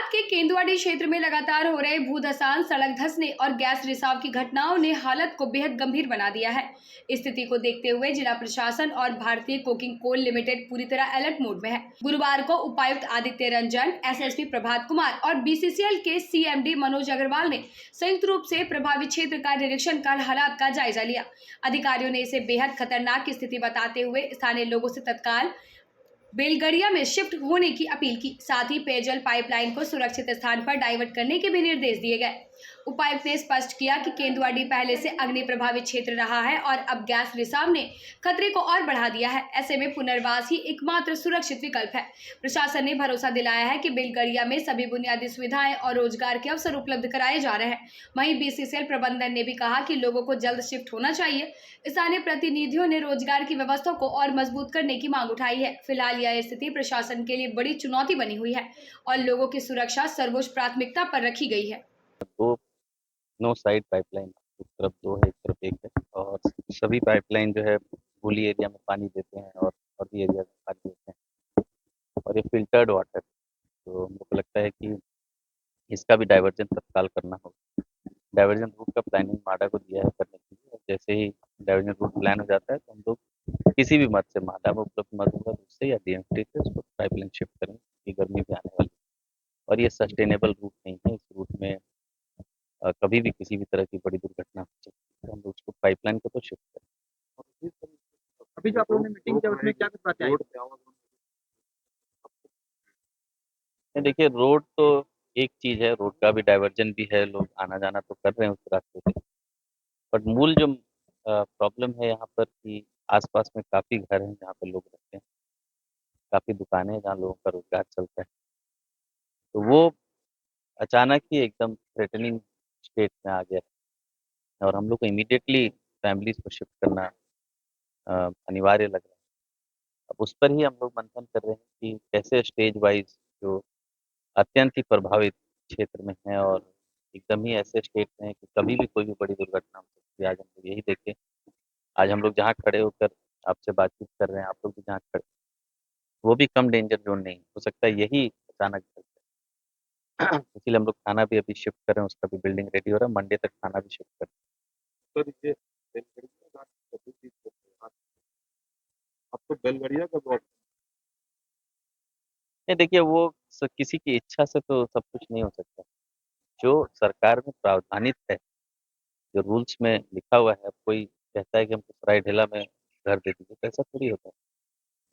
के केंदुआडी क्षेत्र में लगातार हो रहे भूधसान, सड़क धंसने और गैस रिसाव की घटनाओं ने हालत को बेहद गंभीर बना दिया है। स्थिति को देखते हुए जिला प्रशासन और भारतीय कोकिंग कोल लिमिटेड पूरी तरह अलर्ट मोड में है। गुरुवार को उपायुक्त आदित्य रंजन, एसएसपी प्रभात कुमार और बीसीसीएल के सीएमडी मनोज अग्रवाल ने संयुक्त रूप से प्रभावित क्षेत्र का निरीक्षण कर हालात का जायजा लिया। अधिकारियों ने इसे बेहद खतरनाक स्थिति बताते हुए स्थानीय लोगों से तत्काल बेलगड़िया में शिफ्ट होने की अपील की। साथ ही पेयजल पाइपलाइन को सुरक्षित स्थान पर डाइवर्ट करने के भी निर्देश दिए गए। उपायुक्त ने स्पष्ट किया कि केंदुआडी पहले से अग्नि प्रभावित क्षेत्र रहा है और अब गैस रिसाव ने खतरे को और बढ़ा दिया है। ऐसे में पुनर्वास ही एकमात्र सुरक्षित विकल्प है। प्रशासन ने भरोसा दिलाया है कि बेलगड़िया में सभी बुनियादी सुविधाएं और रोजगार के अवसर उपलब्ध कराए जा रहे हैं। वहीं बीसीसीएल प्रबंधन ने भी कहा कि लोगों को जल्द शिफ्ट होना चाहिए। स्थानीय प्रतिनिधियों ने रोजगार की व्यवस्था को और मजबूत करने की मांग उठाई है। फिलहाल यह स्थिति प्रशासन के लिए बड़ी चुनौती बनी हुई है और लोगों की सुरक्षा सर्वोच्च प्राथमिकता पर रखी गई है। दो नो साइड पाइपलाइन, एक तरफ 2 है, एक तरफ 1 है और सभी पाइपलाइन जो है पूली एरिया में पानी देते हैं और भी एरिया में पानी देते हैं और ये फ़िल्टर्ड वाटर। तो हम लोग को लगता है कि इसका भी डाइवर्जन तत्काल करना होगा। डाइवर्जन रूट का प्लानिंग माडा को दिया है करने के लिए और जैसे ही डाइवर्जन रूट प्लान हो जाता है तो हम लोग किसी भी मद से, माडा में उपलब्ध मद होगा तो उससे या डीएमटी से उसको पाइपलाइन शिफ्ट करेंगे क्योंकि गर्मी भी आने वाली है और ये सस्टेनेबल रूट नहीं है। इस रूट में कभी भी किसी भी तरह की बड़ी दुर्घटना हो सकती है, तो हम लोग उसको पाइपलाइन को तो शिफ्ट करें। अभी जो आप लोगों ने मीटिंग किया उसमें क्या कुछ बातें आई? नहीं, देखिए रोड तो एक चीज़ है, रोड का भी डाइवर्जन भी है, लोग आना-जाना तो कर रहे हैं उस रास्ते से। बट मूल जो प्रॉब्लम है यहाँ पर कि आस-पास में काफ़ी घर हैं जहाँ पे लोग रहते हैं, काफ़ी दुकानें हैं जहाँ लोगों का रोज़गार चलता है। तो वो अचानक ही एकदम थ्रेटनिंग स्टेट में आ गया है और हम लोग को इमीडिएटली फैमिलीज़ को शिफ्ट करना अनिवार्य लग रहा है। अब उस पर ही हम लोग मंथन कर रहे हैं कि कैसे स्टेज वाइज़ जो अत्यंत ही प्रभावित क्षेत्र में हैं और एकदम ही ऐसे स्टेट में हैं कि कभी भी कोई भी बड़ी दुर्घटना हो सकती है। आज हम लोग यही देखें, आज हम लोग जहाँ खड़े होकर आपसे बातचीत कर रहे हैं, आप लोग भी जहाँ खड़े, वो भी कम डेंजर ज़ोन नहीं है। हो सकता है यही अचानक घट जाए। इसीलिए हम लोग थाना भी अभी शिफ्ट कर रहे हैं, उसका भी बिल्डिंग रेडी हो रहा है, मंडे तक थाना भी शिफ्ट कर रहे हैं। सर ये बेलगड़िया का कभी भी अब तो बेलगड़िया का बहुत नहीं देखिए वो किसी की इच्छा से तो सब कुछ नहीं हो सकता। जो सरकार में प्रावधानित है, जो रूल्स में लिखा हुआ है, अब कोई कहता है कि हमको सरायढेला में घर दे दीजिए, तो ऐसा थोड़ी होता है।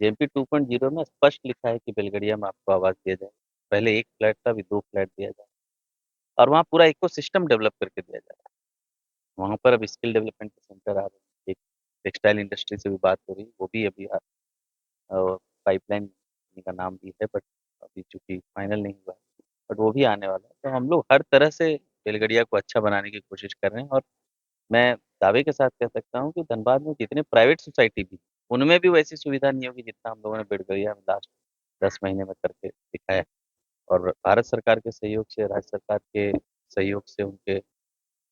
जेएमपी 2.0 में स्पष्ट लिखा है कि बेलगड़िया में आपको आवास दिया जाए। पहले 1 फ्लैट था, अभी 2 फ्लैट दिया जाए और वहाँ पूरा इकोसिस्टम डेवलप करके दिया जा रहा है। वहाँ पर अब स्किल डेवलपमेंट के सेंटर आ रहे हैं। एक टेक्सटाइल इंडस्ट्री से भी बात हो रही है, वो भी अभी पाइपलाइन का नाम भी है बट अभी चूँकि फाइनल नहीं हुआ है, बट वो भी आने वाला है। तो हम लोग हर तरह से बेलगड़िया को अच्छा बनाने की कोशिश कर रहे हैं और मैं दावे के साथ कह सकता हूँ कि धनबाद में जितने प्राइवेट सोसाइटी भी, उनमें भी वैसी सुविधा नहीं होगी जितना हम लोगों ने बेलगड़िया में लास्ट 10 महीने में करके दिखाया है। और भारत सरकार के सहयोग से, राज्य सरकार के सहयोग से, उनके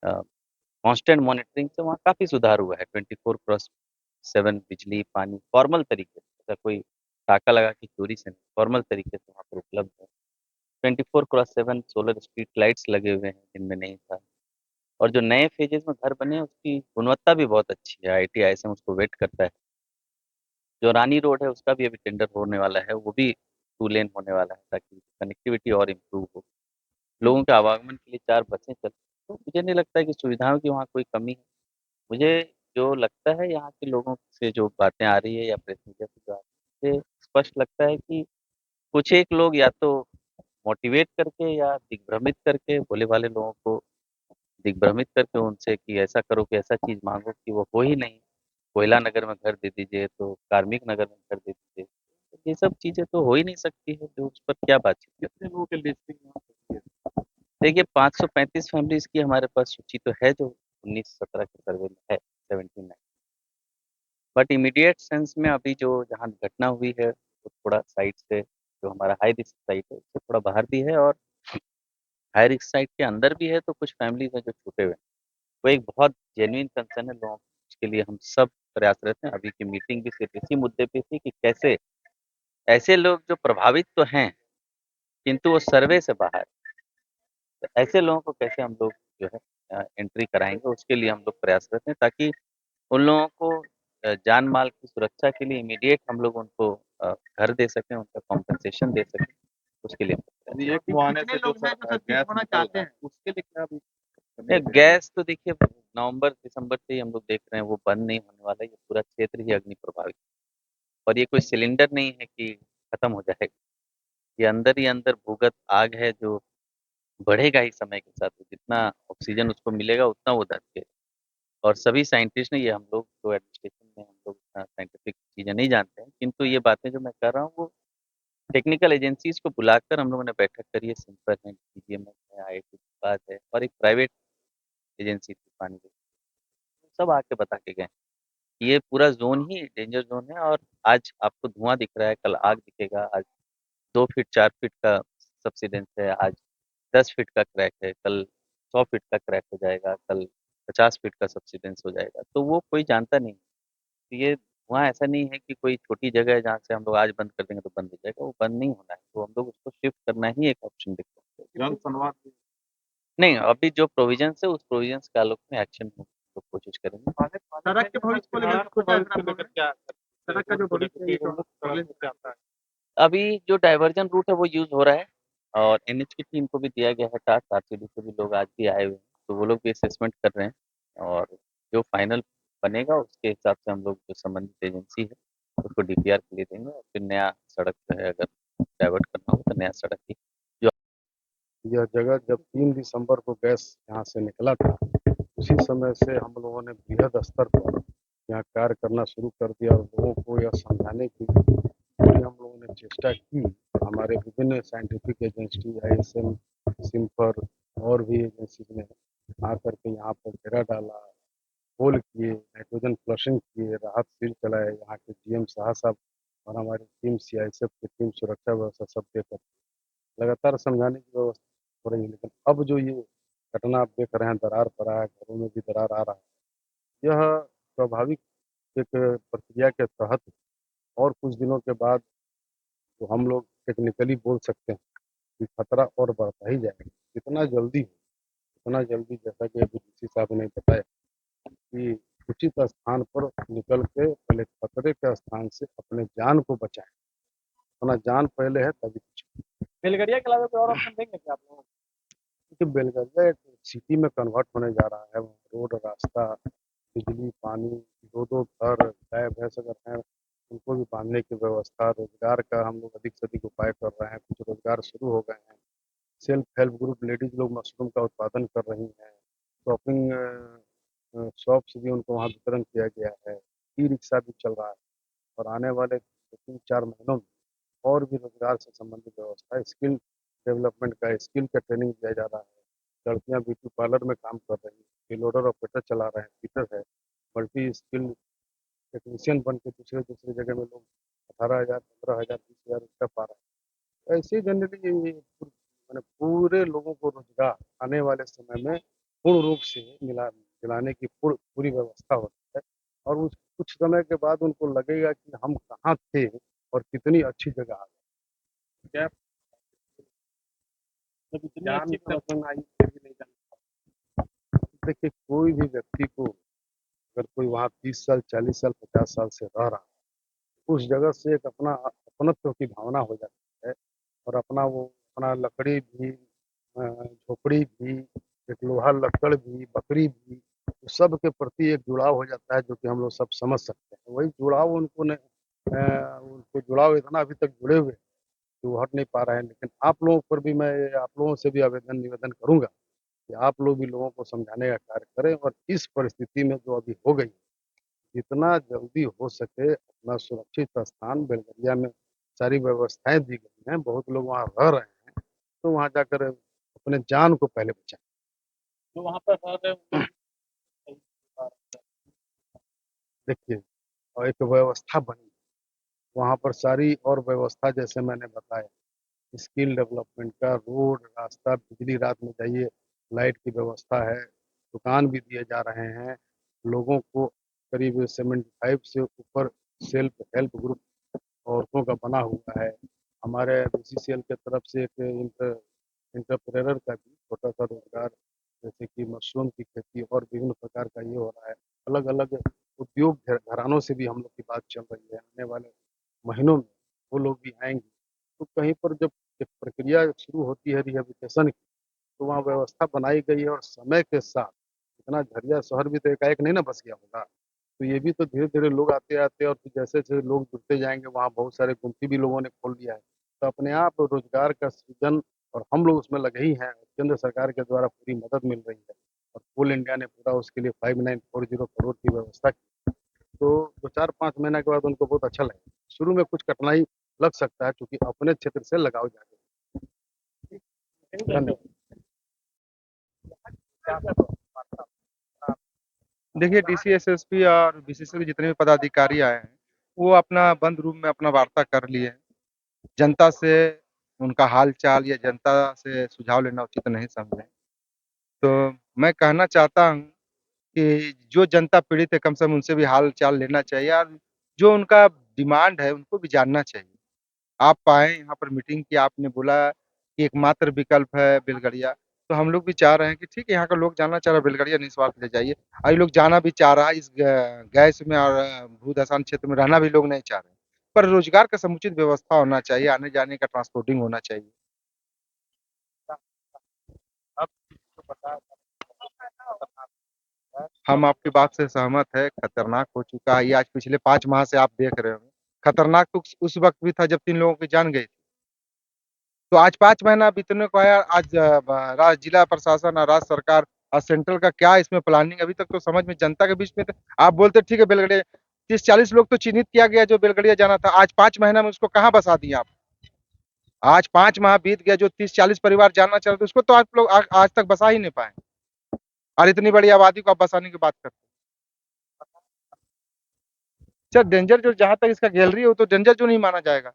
कांस्टेंट मॉनिटरिंग से वहाँ काफ़ी सुधार हुआ है। 24/7 बिजली, पानी फॉर्मल तरीके से, ऐसा कोई टाका लगा के चोरी से नहीं, फॉर्मल तरीके से वहाँ पर उपलब्ध है। 24/7 सोलर स्ट्रीट लाइट्स लगे हुए हैं, जिनमें नहीं था। और जो नए फ़ेजेज़ में घर बने हैं, उसकी गुणवत्ता भी बहुत अच्छी है, आईटी आईएसएम उसको वेट करता है। जो रानी रोड है, उसका भी अभी टेंडर होने वाला है, वो भी 2 लेन होने वाला है ताकि कनेक्टिविटी और इम्प्रूव हो। लोगों के आवागमन के लिए 4 बसें चलें, तो मुझे नहीं लगता है कि सुविधाओं की वहाँ कोई कमी है। मुझे जो लगता है यहाँ के लोगों से जो बातें आ रही है या प्रेस मीडिया से जो आ रही है, मुझे स्पष्ट लगता है कि कुछ एक लोग या तो मोटिवेट करके या दिग्भ्रमित करके, भोले-भाले लोगों को दिग्भ्रमित करके उनसे कि ऐसा करो कि ऐसा चीज़ माँगो कि वो हो ही नहीं। कोयला नगर में घर दे दीजिए, तो कार्मिक नगर में घर दे दीजिए। तो ये सब चीज़ें तो हो ही नहीं सकती है, जो उस पर क्या बातचीत करें। कितने लोगों के लिस्टिंग यहाँ पर है? देखिए 535 फैमिलीज़ की हमारे पास सूची तो है जो 19-17 के सर्वे में है, 79। बट इमीडिएट सेंस में अभी जो जहाँ घटना हुई है, वो थोड़ा साइट से जो हमारा हाई रिस्क साइट है, उससे थोड़ा बाहर भी है और हाई रिस्क साइट के अंदर भी है, तो कुछ फैमिलीज़ हैं जो छूटे हुए हैं। वो एक बहुत जेन्युइन कंसर्न है लोगों का, उसके लिए हम सब प्रयासरत हैं। अभी की मीटिंग भी सिर्फ़ इसी मुद्दे पे थी कि कैसे ऐसे लोग जो प्रभावित तो हैं, किंतु वो सर्वे से बाहर है। तो ऐसे लोगों को कैसे हम लोग जो है एंट्री कराएँगे, उसके लिए हम लोग प्रयासरत हैं ताकि उन लोगों को जान-माल की सुरक्षा के लिए इमीडिएट हम लोग उनको घर दे सकें, उनका कॉम्पेंसेशन दे सकें, उसके लिए हम लोग प्रयास यानी एक मुहाने से जो सर गैस निकल रहा है, उसके लिए क्या अभी करने ये की तैयारी गैस तो देखिए नवंबर-दिसंबर से ही हम लोग देख रहे हैं वो बंद नहीं होने वाला है, ये पूरा क्षेत्र ही अग्नि प्रभावित है। और ये कोई सिलेंडर नहीं है कि खत्म हो जाएगा, ये अंदर ही अंदर भूगत आग है जो बढ़ेगा ही समय के साथ, जितना ऑक्सीजन उसको मिलेगा उतना वो दबेगा। और सभी साइंटिस्ट ने ये हम लोग जो एडमिनिस्ट्रेशन में हम लोग इतना साइंटिफिक चीज़ें नहीं जानते हैं, किंतु ये बातें जो मैं कर रहा हूँ वो टेक्निकल एजेंसीज़ को बुलाकर हम लोगों ने बैठक करी है, सिम्फर है, डीजीएमएस है, आईआईटी इस्पात है और एक प्राइवेट एजेंसी थी पानी की, सब आके बता के गए। ये पूरा ज़ोन ही डेंजर ज़ोन है और आज आपको धुआँ दिख रहा है, कल आग दिखेगा, आज 2 फीट 4 फीट का सब्सिडेंस है, आज 10 फीट का क्रैक है, कल 100 फीट का क्रैक हो जाएगा, कल 50 फीट का सब्सिडेंस हो जाएगा, तो वो कोई जानता नहीं। तो ये धुआँ ऐसा नहीं है कि कोई छोटी जगह है जहाँ से हम लोग आज बंद कर देंगे तो बंद हो जाएगा, वो बंद नहीं होना है, तो हम लोग उसको शिफ्ट करना ही एक ऑप्शन दिख रहा है। जनसंवाद भी नहीं, अभी जो प्रोविज़न्स है उस प्रोविज़न्स के आलोक में एक्शन हम लोग कोशिश करेंगे। सड़क के भविष्य को लेकर क्या सड़क का जो भविष्य है ये तो प्रॉब्लम क्या आता है? अभी जो डाइवर्जन रूट है वो यूज़ हो रहा है और एनएच की टीम को भी दिया गया है टास्क, आरसीडी से भी लोग आज भी आए हुए हैं, तो वो लोग भी असेसमेंट कर रहे हैं और जो फाइनल बनेगा उसके हिसाब से हम लोग जो संबंधित एजेंसी है उसको डीपीआर के लिए देंगे और फिर नया सड़क जो है अगर डाइवर्ट करना होगा तो नया सड़क की जो यह जगह जब 3 दिसंबर को गैस यहाँ से निकला था, उसी समय से हम लोगों ने बृहद स्तर पर यहाँ कार्य करना शुरू कर दिया और लोगों को यह समझाने की पूरी हम लोगों ने चेष्टा की। हमारे विभिन्न साइंटिफिक एजेंसी, आईएसएम, सिम्फर और भी एजेंसीज ने आकर के यहाँ पर घेरा डाला, होल किए, नाइट्रोजन फ्लशिंग किए, राहत शिविर चलाए, यहाँ के जीएम शाह साहब और हमारी टीम सीआईएसएफ की टीम सुरक्षा व्यवस्था सब देकर लगातार समझाने की व्यवस्था हो रही है। लेकिन अब जो ये घटना आप देख रहे हैं, दरार पड़ा है, घरों में भी दरार आ रहा है, यह स्वाभाविक एक प्रक्रिया के तहत और कुछ दिनों के बाद तो हम लोग टेक्निकली बोल सकते हैं कि खतरा और बढ़ता ही जाएगा। जितना जल्दी हो, उतना जल्दी, जैसा कि अभी डीसी साहब ने बताया कि उचित स्थान पर निकल के पहले खतरे के स्थान से अपने जान को बचाएं। अपना जान पहले है तभी कुछ। बेलगरिया के अलावा कोई और ऑप्शन देंगे क्या आप लोग? क्योंकि बेलगरिया एक सिटी में कन्वर्ट होने जा रहा है, रोड, रास्ता, बिजली, पानी, 2-2 घर, गाय भैंस अगर हैं, उनको भी बाँधने की व्यवस्था, रोज़गार का हम लोग अधिक से अधिक उपाय कर रहे हैं, कुछ रोज़गार शुरू हो गए हैं। सेल्फ हेल्प ग्रुप लेडीज़ लोग मशरूम का उत्पादन कर रही हैं, शॉपिंग शॉप्स भी उनको वहाँ वितरण किया गया है, ई-रिक्शा भी चल रहा है और आने वाले 3-4 महीनों में और भी रोज़गार से संबंधित व्यवस्था, स्किल डेवलपमेंट का, स्किल का ट्रेनिंग दिया जा रहा है। लड़कियाँ ब्यूटी पार्लर में काम कर रही हैं, ये लोडर ऑपरेटर चला रहे हैं, फिटर है, मल्टी स्किल टेक्नीशियन बन के दूसरे-दूसरे जगह में लोग 18,000, 15,000, 20,000 रुपया पा रहे हैं। ऐसे ही जनरली ये माने पूरे लोगों को रोज़गार आने वाले समय में पूर्ण रूप से दिलाने की पूरी व्यवस्था होती है और उस कुछ समय के बाद उनको लगेगा कि हम कहाँ थे और कितनी अच्छी जगह आ गए। क्या जान तो वतन आई फिर भी नहीं जाना। देखिए, कोई भी व्यक्ति को अगर कोई वहाँ 30 साल, 40 साल, 50 साल से रह रहा है, उस जगह से एक अपना अपनत्व की भावना हो जाती है और अपना लकड़ी भी, झोपड़ी भी, एक लोहा लक्कड़ भी, बकरी भी, तो सब के प्रति एक जुड़ाव हो जाता है जो कि हम लोग सब समझ सकते हैं। वही जुड़ाव उनको जुड़ाव इतना अभी तक जुड़े हुए हैं कि वो हट नहीं पा रहे हैं। लेकिन आप लोगों से भी निवेदन करूँगा कि आप लोग भी लोगों को समझाने का कार्य करें और इस परिस्थिति में जो अभी हो गई, जितना जल्दी हो सके अपना सुरक्षित स्थान बेलगरिया में सारी व्यवस्थाएँ दी गई हैं, बहुत लोग वहाँ रह रहे हैं, तो वहाँ जाकर अपने जान को पहले बचाएँ। जो वहाँ पर रह रहे हैं देखिए, और एक व्यवस्था बनी, वहाँ पर सारी और व्यवस्था जैसे मैंने बताया, स्किल डेवलपमेंट का, रोड, रास्ता, बिजली, रात में जाइए, लाइट की व्यवस्था है, दुकान भी दिए जा रहे हैं। लोगों को करीब 75 से ऊपर सेल्फ हेल्प ग्रुप औरतों का बना हुआ है। हमारे बीसीसीएल की तरफ से एक इंटरप्रेनर का भी छोटा सा रोजगार, जैसे कि मशरूम की खेती और विभिन्न प्रकार का ये हो रहा है। अलग अलग उद्योग घरानों से भी हम लोग की बात चल रही है, आने वाले महीनों में वो लोग भी आएंगे। तो कहीं पर जब एक प्रक्रिया शुरू होती है रिहेबिलिटेशन की, तो वहाँ व्यवस्था बनाई गई है और समय के साथ इतना झरिया शहर भी तो एकाएक नहीं ना बस गया होगा। तो ये भी तो धीरे धीरे लोग आते आते और फिर जैसे जैसे लोग जुड़ते जाएंगे, वहाँ बहुत सारे गुमटी भी लोगों ने खोल दिया है। तो अपने आप रोजगार का सृजन, और हम लोग उसमें लगे ही हैं, केंद्र सरकार के द्वारा पूरी मदद मिल रही है। और कोल इंडिया ने पूरा उसके लिए 5940 करोड़ की व्यवस्था की। तो 2 4 5 महीने के बाद उनको बहुत अच्छा लगेगा। शुरू में कुछ कठिनाई लग सकता है, क्योंकि अपने क्षेत्र से लगाव जाएगा। धन्यवाद। देखिए, डीसी, एसएसपी और बीसीसी के जितने भी पदाधिकारी आए हैं, वो अपना बंद रूम में अपना वार्ता कर लिए हैं। जनता से उनका हाल चाल या जनता से सुझाव लेना उचित नहीं समझे। तो मैं कहना चाहता हूँ कि जो जनता पीड़ित है, कम से कम उनसे भी हाल चाल लेना चाहिए और जो उनका डिमांड है उनको भी जानना चाहिए। आप आए यहाँ पर मीटिंग की, आपने बोला कि एकमात्र विकल्प है बेलगड़िया, तो हम लोग भी चाह रहे हैं कि ठीक है, यहाँ का लोग जाना चाह रहा है, बेलगड़िया निस्वार्थ ले जाइए। और ये लोग जाना भी चाह रहा है, इस गैस में और भूदसान क्षेत्र में रहना भी लोग नहीं चाह रहे। पर रोजगार का समुचित व्यवस्था होना चाहिए, आने जाने का ट्रांसपोर्टिंग होना चाहिए। हम आपकी बात से सहमत है, खतरनाक हो चुका है ये। आज पिछले 5 माह से आप देख रहे होंगे। खतरनाक तो उस वक्त भी था जब 3 लोगों की जान गई। तो आज 5 महीना बीतने को आया। आज जिला प्रशासन और राज्य सरकार और सेंट्रल का क्या इसमें प्लानिंग, अभी तक तो समझ में जनता के बीच में आप बोलते ठीक है बेलगड़िया 30 40 लोग तो चिन्हित किया गया जो बेलगड़िया जाना था। आज 5 महीना में उसको कहाँ बसा दिया आप? आज 5 माह बीत गया, जो 30 40 परिवार जाना चाह रहे थे उसको तो आप लोग आज तक बसा ही नहीं पाए। और इतनी बड़ी आबादी को आप बसाने की बात करते हैं। सर डेंजर जो, जहां तक इसका गैलरी है वो तो डेंजर जो नहीं माना जाएगा।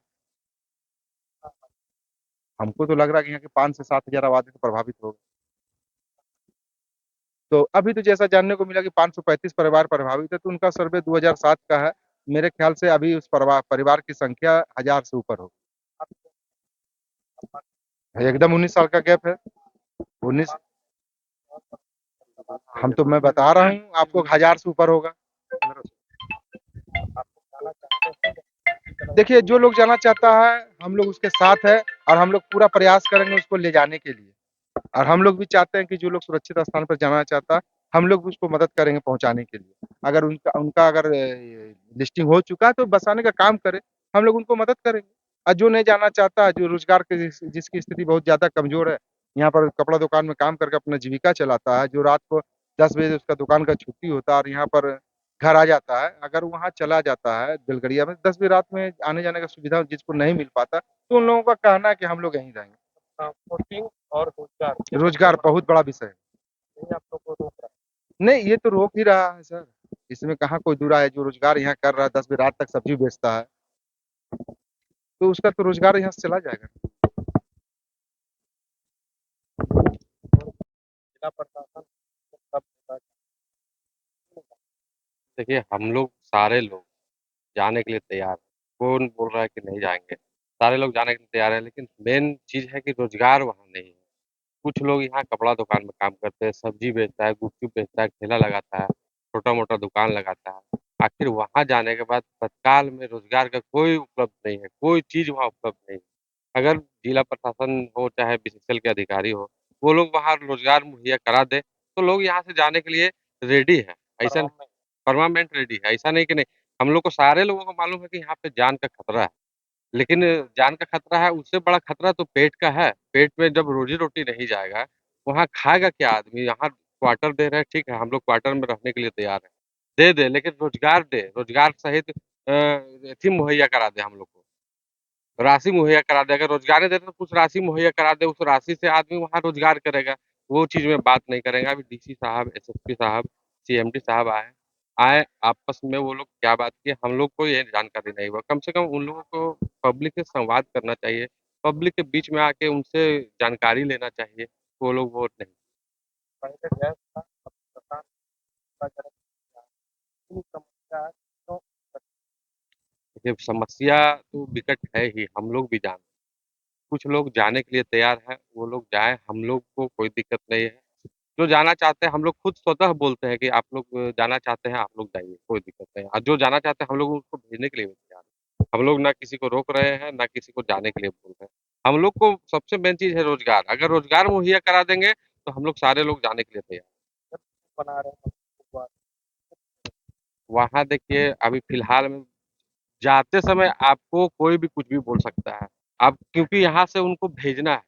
हमको तो लग रहा है कि यहाँ के 5 से 7 हजार आबादी तो प्रभावित होगी। तो अभी तो जैसा जानने को मिला कि 535 परिवार प्रभावित है, तो उनका सर्वे 2007 का है। मेरे ख्याल से अभी उस परिवार की संख्या 1000 से ऊपर होगी। एकदम 19 साल का गैप है। 19। मैं बता रहा हूँ आपको, 1000 से ऊपर होगा। देखिए, जो लोग जाना चाहता है हम लोग उसके साथ है और हम लोग पूरा प्रयास करेंगे उसको ले जाने के लिए। और हम लोग भी चाहते हैं कि जो लोग सुरक्षित स्थान पर जाना चाहता है, हम लोग भी उसको मदद करेंगे पहुंचाने के लिए। अगर उनका उनका अगर लिस्टिंग हो चुका है तो बसाने का काम करें, हम लोग उनको मदद करेंगे। और जो नहीं जाना चाहता है, जो रोजगार के जिसकी स्थिति बहुत ज्यादा कमजोर है, यहाँ पर कपड़ा दुकान में काम करके अपना जीविका चलाता है, जो रात को 10 बजे उसका दुकान का छुट्टी होता है और यहाँ पर घर आ जाता है, अगर वहाँ चला जाता है बेलगड़िया में 10 बजे रात में आने जाने का सुविधा जिसको नहीं मिल पाता, तो उन लोगों का कहना है कि हम लोग यहीं रहेंगे। ट्रांसपोर्टिंग और रोजगार बहुत बड़ा विषय है। आप लोग को रोक रहा है। नहीं, ये तो रोक ही रहा है सर। इसमें कहाँ कोई दूरा है। जो रोजगार यहाँ कर रहा है, 10 बजे रात तक सब्जी बेचता है, तो उसका तो रोजगार यहाँ से चला जाएगा। जिला प्रशासन सब देखिए, हम लोग सारे लोग जाने के लिए तैयार हैं। कौन बोल रहा है कि नहीं जाएँगे? सारे लोग जाने के लिए तैयार हैं, लेकिन मेन चीज़ है कि रोज़गार वहाँ नहीं है। कुछ लोग यहाँ कपड़ा दुकान में काम करते हैं, सब्जी बेचता है, गुपचुप बेचता है, ठेला लगाता है, छोटा-मोटा दुकान लगाता है। आखिर वहाँ जाने के बाद तत्काल में रोज़गार का कोई उपलब्ध नहीं है, कोई चीज़ वहाँ उपलब्ध नहीं है। अगर जिला प्रशासन हो चाहे बीसीसीएल के अधिकारी हो, वो लोग वहाँ रोज़गार मुहैया करा दें, तो लोग यहाँ से जाने के लिए रेडी हैं। ऐसा परमानेंट रेडी है, ऐसा नहीं कि नहीं। हम लोग को सारे लोगों को मालूम है कि यहाँ पे जान का खतरा है। लेकिन जान का खतरा है, उससे बड़ा खतरा तो पेट का है। पेट में जब रोज़ी-रोटी नहीं जाएगा, वहाँ खाएगा क्या आदमी? यहाँ क्वार्टर दे रहे हैं, ठीक है, हम लोग क्वार्टर में रहने के लिए तैयार हैं। दे दें, लेकिन रोज़गार दें, रोज़गार सहित एथी मुहैया करा दें हम लोग को, राशि मुहैया करा दें। अगर रोज़गार नहीं दे रहे तो कुछ राशि मुहैया करा दें, उस राशि से आदमी वहाँ रोज़गार करेगा। वो चीज़ में बात नहीं करेंगे। अभी डीसी साहब, एसएसपी साहब, सीएमडी साहब आए आपस में वो लोग क्या बात किए, हम लोग को ये जानकारी नहीं हुआ। कम से कम उन लोगों को पब्लिक से संवाद करना चाहिए, पब्लिक के बीच में आके उनसे जानकारी लेना चाहिए, वो लोग वोट नहीं। पहले गैस था, अब सरकार का जरा समस्या है, तो देखिए समस्या तो विकट है ही, हम लोग भी जानते हैं। कुछ लोग जाने के लिए तैयार हैं, वो लोग जाएँ, हम लोग को कोई दिक्कत नहीं है। जो जाना चाहते हैं हम लोग खुद स्वतः बोलते हैं कि आप लोग जाना चाहते हैं, आप लोग जाइए, कोई दिक्कत नहीं है। और जो जाना चाहते हैं हम लोग उसको भेजने के लिए भी तैयार हैं। हम लोग ना किसी को रोक रहे हैं, ना किसी को जाने के लिए बोल रहे हैं। हम लोग को सबसे मेन चीज़ है रोज़गार, अगर रोज़गार मुहैया करा देंगे, तो हम लोग सारे लोग जाने के लिए तैयार हैं। बना रहे हैं वहाँ देखिए अभी फ़िलहाल में जाते समय आपको कोई भी कुछ भी बोल सकता है। आप क्योंकि यहाँ से उनको भेजना है,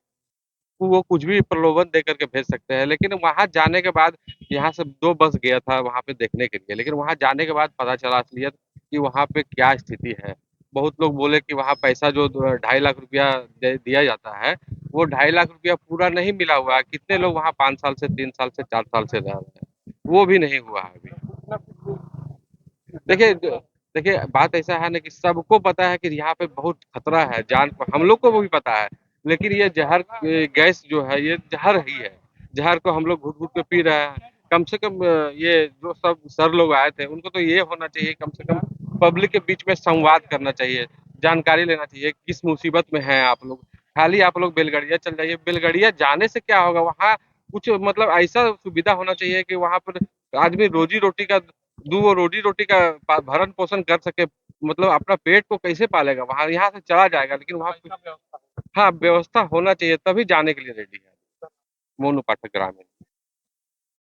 तो वो कुछ भी प्रलोभन दे करके भेज सकते हैं। लेकिन वहाँ जाने के बाद यहाँ से 2 बस गया था वहाँ पे देखने के लिए, लेकिन वहाँ जाने के बाद पता चला असलियत कि वहाँ पे क्या स्थिति है। बहुत लोग बोले कि वहाँ पैसा जो द 2.5 लाख रुपया दे दिया जाता है, वो 2.5 लाख रुपया पूरा नहीं मिला हुआ है। कितने लोग वहाँ 5 साल से, 3 साल से, 4 साल से रह रहे हैं, वो भी नहीं हुआ है अभी। देखिए बात ऐसा है ना कि सबको पता है कि यहाँ पे बहुत खतरा है, जान को हम लोग को भी पता है, लेकिन ये ज़हर गैस जो है ये ज़हर ही है। ज़हर को हम लोग घुट-घुट के पी रहे हैं। कम से कम ये जो सब सर लोग आए थे उनको तो ये होना चाहिए कम से कम पब्लिक के बीच में संवाद करना चाहिए, जानकारी लेना चाहिए, किस मुसीबत में हैं आप लोग। खाली आप लोग बेलगड़िया चल जाइए, बेलगड़िया जाने से क्या होगा? वहाँ कुछ मतलब ऐसा सुविधा होना चाहिए कि वहाँ पर आदमी रोज़ी-रोटी का 2 रोटी-रोटी का भरण-पोषण कर सके, मतलब अपना पेट को कैसे पालेगा? वहाँ यहाँ से चला जाएगा, लेकिन वहाँ हाँ, व्यवस्था होना चाहिए, तभी जाने के लिए रेडी है। मोनू पाठक ग्रामीण।